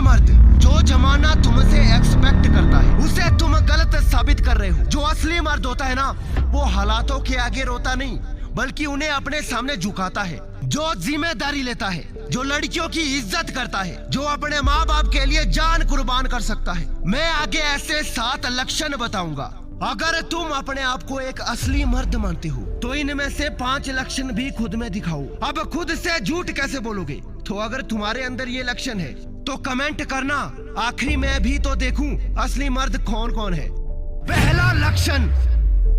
मर्द जो जमाना तुमसे एक्सपेक्ट करता है उसे तुम गलत साबित कर रहे हो। जो असली मर्द होता है ना, वो हालातों के आगे रोता नहीं बल्कि उन्हें अपने सामने झुकाता है। जो जिम्मेदारी लेता है, जो लड़कियों की इज्जत करता है, जो अपने माँ बाप के लिए जान कुर्बान कर सकता है। मैं आगे ऐसे 7 लक्षण बताऊंगा। अगर तुम अपने आप को एक असली मर्द मानते हो तो इनमें से 5 लक्षण भी खुद में दिखाओ। अब खुद से झूठ कैसे बोलोगे? तो अगर तुम्हारे अंदर ये लक्षण है तो कमेंट करना, आखिरी मैं भी तो देखूं असली मर्द कौन कौन है। पहला लक्षण,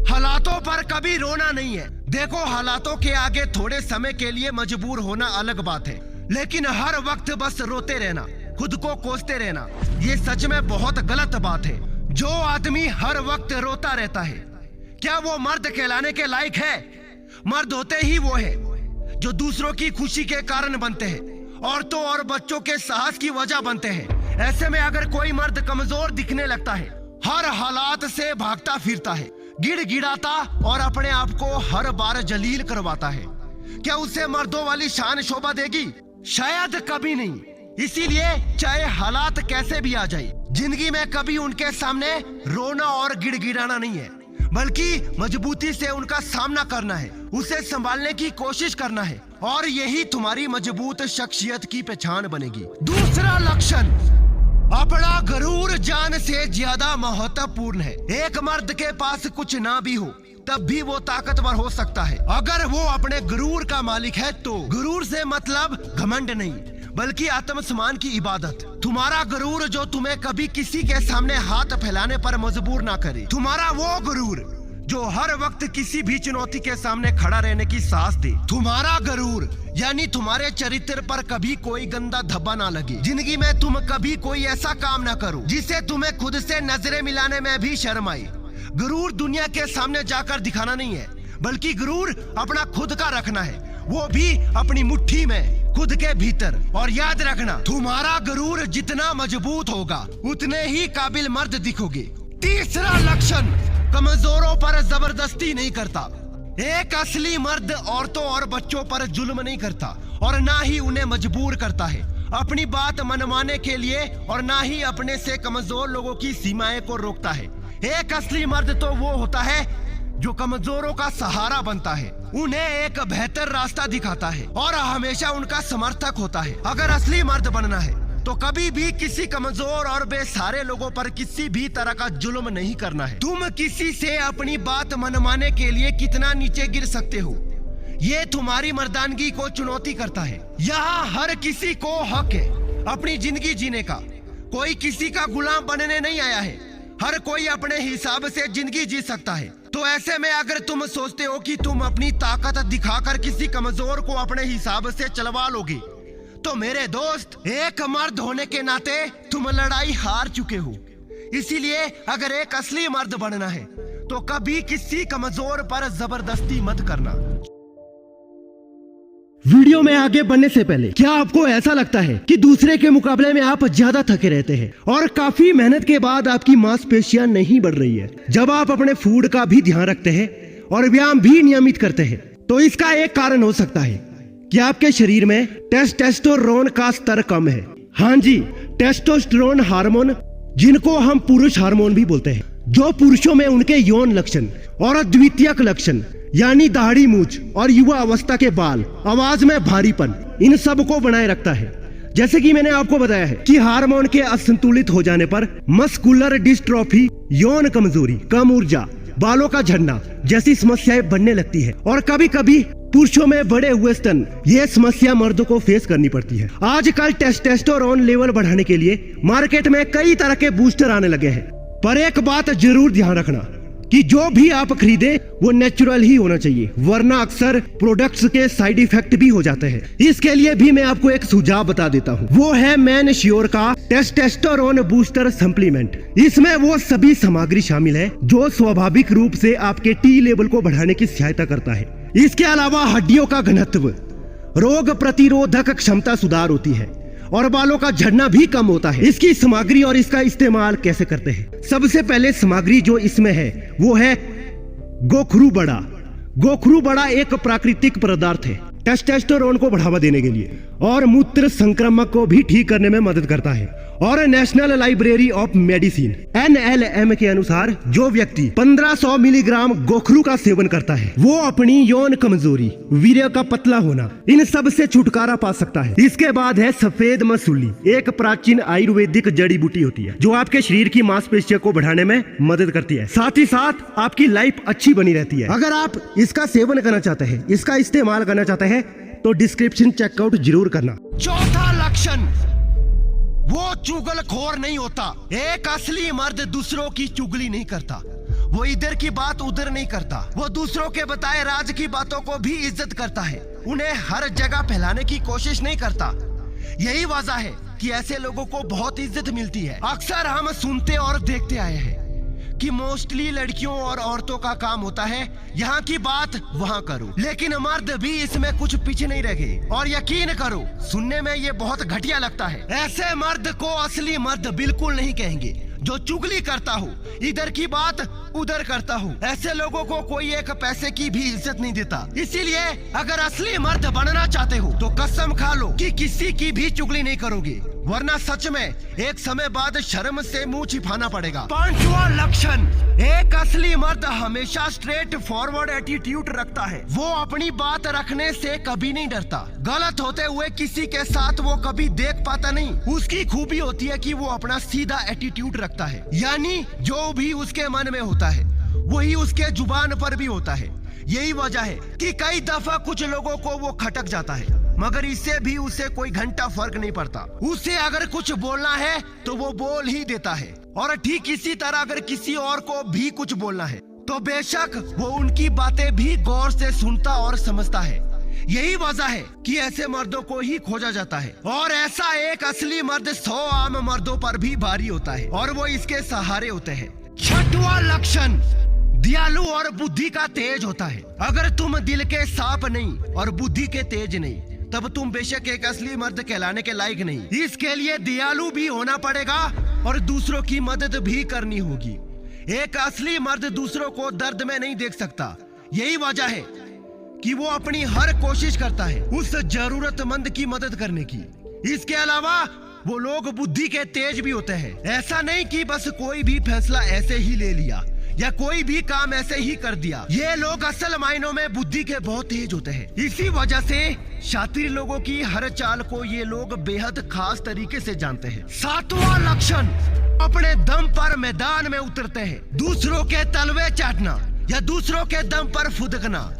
हालातों पर कभी रोना नहीं है। देखो, हालातों के आगे थोड़े समय के लिए मजबूर होना अलग बात है, लेकिन हर वक्त बस रोते रहना, खुद को कोसते रहना, ये सच में बहुत गलत बात है। जो आदमी हर वक्त रोता रहता है, क्या वो मर्द कहलाने के लायक है? मर्द होते ही वो है जो दूसरों की खुशी के कारण बनते हैं, औरतों और बच्चों के साहस की वजह बनते हैं। ऐसे में अगर कोई मर्द कमजोर दिखने लगता है, हर हालात से भागता फिरता है, गिड़गिड़ाता और अपने आप को हर बार जलील करवाता है, क्या उसे मर्दों वाली शान शोभा देगी? शायद कभी नहीं। इसीलिए चाहे हालात कैसे भी आ जाए, जिंदगी में कभी उनके सामने रोना और गिड़गिड़ाना नहीं है, बल्कि मजबूती से उनका सामना करना है, उसे संभालने की कोशिश करना है, और यही तुम्हारी मजबूत शख्सियत की पहचान बनेगी। दूसरा लक्षण, अपना गरूर जान से ज्यादा महत्वपूर्ण है। एक मर्द के पास कुछ ना भी हो तब भी वो ताकतवर हो सकता है अगर वो अपने गरूर का मालिक है तो। गरूर से मतलब घमंड नहीं बल्कि आत्मसम्मान की इबादत। तुम्हारा गरूर जो तुम्हें कभी किसी के सामने हाथ फैलाने पर मजबूर ना करे। तुम्हारा वो गरूर जो हर वक्त किसी भी चुनौती के सामने खड़ा रहने की साहस दे। तुम्हारा गरूर यानी तुम्हारे चरित्र पर कभी कोई गंदा धब्बा ना लगे। जिंदगी में तुम कभी कोई ऐसा काम ना करो जिसे तुम्हें खुद से नजरें मिलाने में भी शर्म आए। गरूर दुनिया के सामने जाकर दिखाना नहीं है, बल्कि गरूर अपना खुद का रखना है, वो भी अपनी मुट्ठी में, खुद के भीतर। और याद रखना, तुम्हारा गरूर जितना मजबूत होगा उतने ही काबिल मर्द दिखोगे। तीसरा लक्षण, कमजोरों पर जबरदस्ती नहीं करता। एक असली मर्द औरतों और बच्चों पर जुल्म नहीं करता और ना ही उन्हें मजबूर करता है अपनी बात मनवाने के लिए, और ना ही अपने से कमजोर लोगों की सीमाएं को रोकता है। एक असली मर्द तो वो होता है जो कमजोरों का सहारा बनता है, उन्हें एक बेहतर रास्ता दिखाता है और हमेशा उनका समर्थक होता है। अगर असली मर्द बनना है तो कभी भी किसी कमजोर और बेसहारे लोगों पर किसी भी तरह का जुल्म नहीं करना है। तुम किसी से अपनी बात मनवाने के लिए कितना नीचे गिर सकते हो, ये तुम्हारी मर्दानगी को चुनौती करता है। यहाँ हर किसी को हक है अपनी जिंदगी जीने का, कोई किसी का गुलाम बनने नहीं आया है। हर कोई अपने हिसाब से जिंदगी जी सकता है। तो ऐसे में अगर तुम सोचते हो कि तुम अपनी ताकत दिखाकर किसी कमजोर को अपने हिसाब से चलवा लोगे, तो मेरे दोस्त, एक मर्द होने के नाते तुम लड़ाई हार चुके हो। इसीलिए अगर एक असली मर्द बनना है तो कभी किसी कमजोर पर जबरदस्ती मत करना। वीडियो में आगे बढ़ने से पहले, क्या आपको ऐसा लगता है कि दूसरे के मुकाबले में आप ज्यादा थके रहते हैं और काफी मेहनत के बाद आपकी मांसपेशियां नहीं बढ़ रही है? जब आप अपने फूड का भी ध्यान रखते हैं और व्यायाम भी नियमित करते हैं तो इसका एक कारण हो सकता है कि आपके शरीर में टेस्टोस्टेरोन का स्तर कम है। हाँ जी, टेस्टोस्टेरोन हार्मोन, जिनको हम पुरुष हार्मोन भी बोलते हैं, जो पुरुषों में उनके यौन लक्षण और द्वितीयक लक्षण यानी दाढ़ी, मूछ और युवा अवस्था के बाल, आवाज में भारीपन, इन सब को बनाए रखता है। जैसे कि मैंने आपको बताया है कि हार्मोन के असंतुलित हो जाने पर मस्कुलर डिस्ट्रोफी, यौन कमजोरी, कम ऊर्जा, बालों का झड़ना जैसी समस्याएं बढ़ने लगती है। और कभी कभी पुरुषों में बड़े हुए स्तन, ये समस्या मर्दों को फेस करनी पड़ती है। आजकल टेस्टोस्टेरोन लेवल बढ़ाने के लिए मार्केट में कई तरह के बूस्टर आने लगे हैं, पर एक बात जरूर ध्यान रखना कि जो भी आप खरीदे वो नेचुरल ही होना चाहिए, वरना अक्सर प्रोडक्ट्स के साइड इफेक्ट भी हो जाते हैं। इसके लिए भी मैं आपको एक सुझाव बता देता हूँ, वो है मैनश्योर का टेस्टोस्टेरोन बूस्टर सप्लीमेंट। इसमें वो सभी सामग्री शामिल है जो स्वाभाविक रूप से आपके टी लेवल को बढ़ाने की सहायता करता है। इसके अलावा हड्डियों का घनत्व, रोग प्रतिरोधक क्षमता सुधार होती है और बालों का झड़ना भी कम होता है। इसकी सामग्री और इसका इस्तेमाल कैसे करते हैं? सबसे पहले सामग्री जो इसमें है वो है गोखरू बड़ा। गोखरू बड़ा एक प्राकृतिक पदार्थ है टेस्टोस्टेरोन को बढ़ावा देने के लिए, और मूत्र संक्रमण को भी ठीक करने में मदद करता है। और national library of medicine NLM के अनुसार जो व्यक्ति 1500 मिलीग्राम गोखरू का सेवन करता है वो अपनी यौन कमजोरी, वीर्य का पतला होना, इन सब से छुटकारा पा सकता है। इसके बाद है सफेद मसूली, एक प्राचीन आयुर्वेदिक जड़ी बूटी होती है जो आपके शरीर की मांसपेशियों को बढ़ाने में मदद करती है, साथ ही साथ आपकी लाइफ अच्छी बनी रहती है। अगर आप इसका सेवन करना चाहते हैं, इसका इस्तेमाल करना चाहते हैं तो डिस्क्रिप्शन चेकआउट जरूर करना। चौथा लक्षण, वो चुगलखोर नहीं होता। एक असली मर्द दूसरों की चुगली नहीं करता, वो इधर की बात उधर नहीं करता, वो दूसरों के बताए राज की बातों को भी इज्जत करता है, उन्हें हर जगह फैलाने की कोशिश नहीं करता। यही वजह है कि ऐसे लोगों को बहुत इज्जत मिलती है। अक्सर हम सुनते और देखते आए हैं कि मोस्टली लड़कियों और औरतों का काम होता है यहाँ की बात वहाँ करो, लेकिन मर्द भी इसमें कुछ पीछे नहीं रह गए। और यकीन करो, सुनने में ये बहुत घटिया लगता है। ऐसे मर्द को असली मर्द बिल्कुल नहीं कहेंगे, जो चुगली करता हो, इधर की बात उधर करता हो। ऐसे लोगों को कोई एक पैसे की भी इज्जत नहीं देता। इसीलिए अगर असली मर्द बनना चाहते हो तो कसम खा लो कि किसी की भी चुगली नहीं करोगे, वरना सच में एक समय बाद शर्म से मुंह छिपाना पड़ेगा। पांचवा लक्षण, एक असली मर्द हमेशा स्ट्रेट फॉरवर्ड एटीट्यूड रखता है। वो अपनी बात रखने से कभी नहीं डरता। गलत होते हुए किसी के साथ वो कभी देख पाता नहीं। उसकी खूबी होती है कि वो अपना सीधा एटीट्यूड रखता है, यानी जो भी उसके मन में होता है वही उसके जुबान पर भी होता है। यही वजह है कि कई दफा कुछ लोगों को वो खटक जाता है, मगर इससे भी उसे कोई घंटा फर्क नहीं पड़ता। उसे अगर कुछ बोलना है तो वो बोल ही देता है। और ठीक इसी तरह अगर किसी और को भी कुछ बोलना है तो बेशक वो उनकी बातें भी गौर से सुनता और समझता है। यही वजह है कि ऐसे मर्दों को ही खोजा जाता है। और ऐसा एक असली मर्द 100 आम मर्दों पर भी भारी होता है और वो इसके सहारे होते हैं। छठवां लक्षण, दयालु और बुद्धि का तेज होता है। अगर तुम दिल के साफ नहीं और बुद्धि के तेज नहीं, तब तुम बेशक एक असली मर्द कहलाने के लायक नहीं। इसके लिए दयालु भी होना पड़ेगा और दूसरों की मदद भी करनी होगी। एक असली मर्द दूसरों को दर्द में नहीं देख सकता। यही वजह है कि वो अपनी हर कोशिश करता है उस जरूरतमंद की मदद करने की। इसके अलावा वो लोग बुद्धि के तेज भी होते हैं। ऐसा नहीं कि बस कोई भी फैसला ऐसे ही ले लिया या कोई भी काम ऐसे ही कर दिया। ये लोग असल मायनों में बुद्धि के बहुत तेज होते हैं। इसी वजह से शातिर लोगों की हर चाल को ये लोग बेहद खास तरीके से जानते हैं। सातवां लक्षण, अपने दम पर मैदान में उतरते हैं। दूसरों के तलवे चाटना या दूसरों के दम पर फुदकना,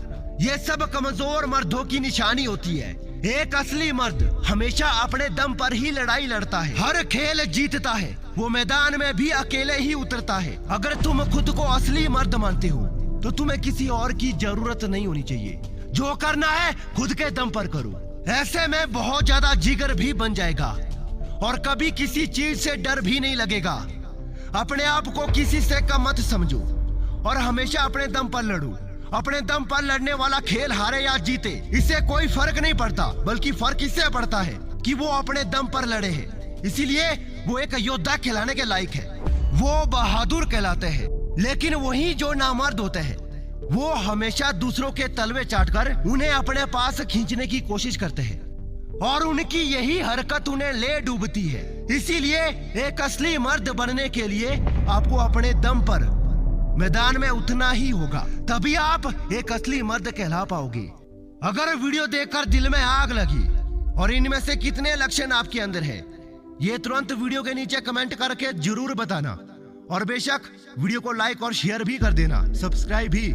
ये सब कमजोर मर्दों की निशानी होती है। एक असली मर्द हमेशा अपने दम पर ही लड़ाई लड़ता है, हर खेल जीतता है, वो मैदान में भी अकेले ही उतरता है। अगर तुम खुद को असली मर्द मानते हो तो तुम्हें किसी और की जरूरत नहीं होनी चाहिए। जो करना है खुद के दम पर करो। ऐसे में बहुत ज्यादा जिगर भी बन जाएगा और कभी किसी चीज से डर भी नहीं लगेगा। अपने आप को किसी से कम मत समझो और हमेशा अपने दम पर लड़ो। अपने दम पर लड़ने वाला खेल हारे या जीते, इससे कोई फर्क नहीं पड़ता, बल्कि फर्क इससे पड़ता है कि वो अपने दम पर लड़े हैं। इसीलिए वो एक योद्धा कहलाने के लायक है। वो बहादुर कहलाते हैं। लेकिन वही जो नामर्द होते हैं वो हमेशा दूसरों के तलवे चाटकर उन्हें अपने पास खींचने की कोशिश करते हैं और उनकी यही हरकत उन्हें ले डूबती है। इसीलिए एक असली मर्द बनने के लिए आपको अपने दम पर मैदान में उतरना ही होगा, तभी आप एक असली मर्द कहला पाओगे। अगर वीडियो देखकर दिल में आग लगी और इनमें से कितने लक्षण आपके अंदर है, ये तुरंत वीडियो के नीचे कमेंट करके जरूर बताना। और बेशक वीडियो को लाइक और शेयर भी कर देना, सब्सक्राइब भी।